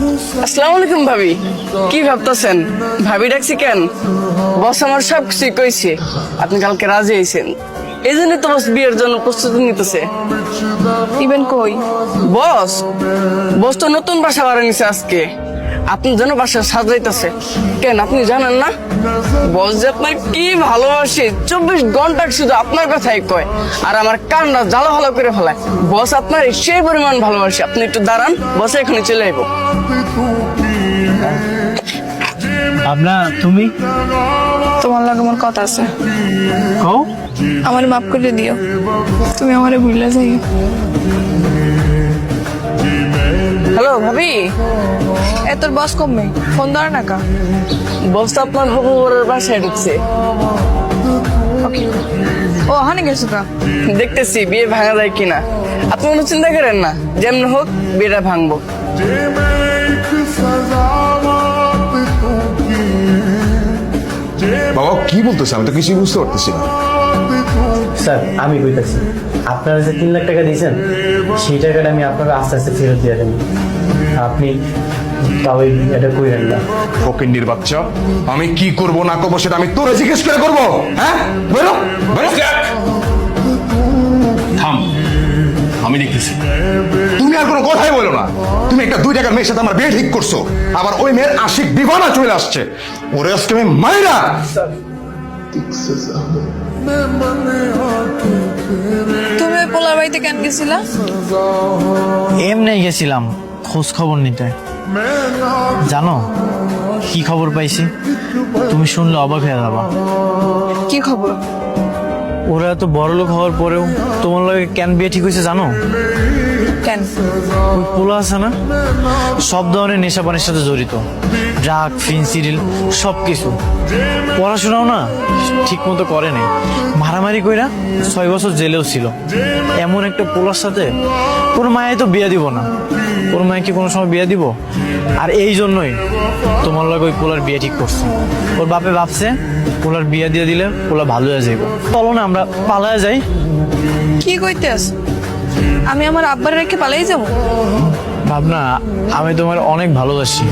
আসসালামু আলাইকুম ভাবি। কি ভাবতেছেন? ভাবি ডাকছি কেন? বস আমার সব কিছু কইছে, আপনি কালকে রাজি হয়েছেন, এই জন্য তো বস বিয়ের জন্য প্রস্তুতি নিতেছে। ইভেন কই? বস বস তো নতুন বাসা ভাড়া নিছে আজকে, আপনার জন্য বাসা সাজাইতেছে। কেন আপনি জানেন না? বস যে আপনার কি ভালোবাসে, 24 ঘন্টা শুধু আপনার কথাই কয়, আর আমার কানটা জ্বালা ভালো করে ফেলায়। বস আপনার সেই পরিমাণ ভালোবাসে। আপনি একটু দাঁড়ান, বসে এখানে চলে আইব। ভাবনা তুমি তোমার লাগে আমার কথা আছে, কও। আমার মাফ করে দিও, তুমি আমারে ভুলে যাই। হ্যালো ভাবি। তোর বস কমবে, ফোন ধরে না কা? বস তো আপনার হবু বরের বাসায় ঢুকছে। ওকে, ও হানি গেছো কা? দেখতেছি বিয়ে ভাঙা যায় কিনা। আপনি কোনো চিন্তা করেন না, যেমন হোক বিয়েটা ভাঙবো। বাবা কি বলতেছে? আমি তো কিছুই বুঝতে পারতেছি না। স্যার আমি কইতাছি, আপনারা যে 3 লাখ টাকা দিয়েছেন সেই টাকাটা আমি আপনাকে আস্তে আস্তে ফেরত দিয়ে দেব। আপনি তাও এটা কইরেন না। ফকিন্নির বাচ্চা, আমি কি করব না করবো সেটা আমি তোরে জিজ্ঞেস করে করবো? হ্যাঁ বেরো বেরো। থাম, আমি দেখতেছি। তুমি আর কোনো কথাই বলো না। তুমি একটা 2 টাকার মেয়ের সাথে আমার বিয়ে ঠিক করছো, আবার ওই মেয়ের আশিক বিবানা চলে আসছে। ওরে আজকে আমি মাইরা। তুমি ওই পোলার বাড়িতে কেন গেছিলা? এমনি গেছিলাম খোঁজ খবর নিতে। জানো কি খবর পাইছি? তুমি শুনলে অবাক হয়ে যাবা। কি খবর? ওরা এত বড় লোক হওয়ার পরেও তোমার লগে কেন বিয়ে ঠিক হয়েছে জানো? কেন? ওই পোলা আছে না, সব ধরনের নেশা পানির সাথে জড়িত, ড্রাগ ফিনসিডিল সব কিছু। পড়াশোনাও না ঠিক মতো করে নাই, মারামারি কইরা 6 বছর জেলেও ছিল। এমন একটা পোলার সাথে ওর মায়ে তো বিয়ে দিব না। ওর মায়ে কি কোনো সময় বিয়ে দিব? আর এই জন্যই তোমার লগে ওই পোলার বিয়ে ঠিক করছে। ওর বাপে ভাবছে পোলার বিয়ে দিয়ে দিলে পোলা ভালো হয়ে যাইব। চলো না আমরা পালায় যাই। কি কইতে আস? আমি আমার আব্বার রেখে পালাই যাবো? ভাবনা, আমি তোমার অনেক ভালোবাসি।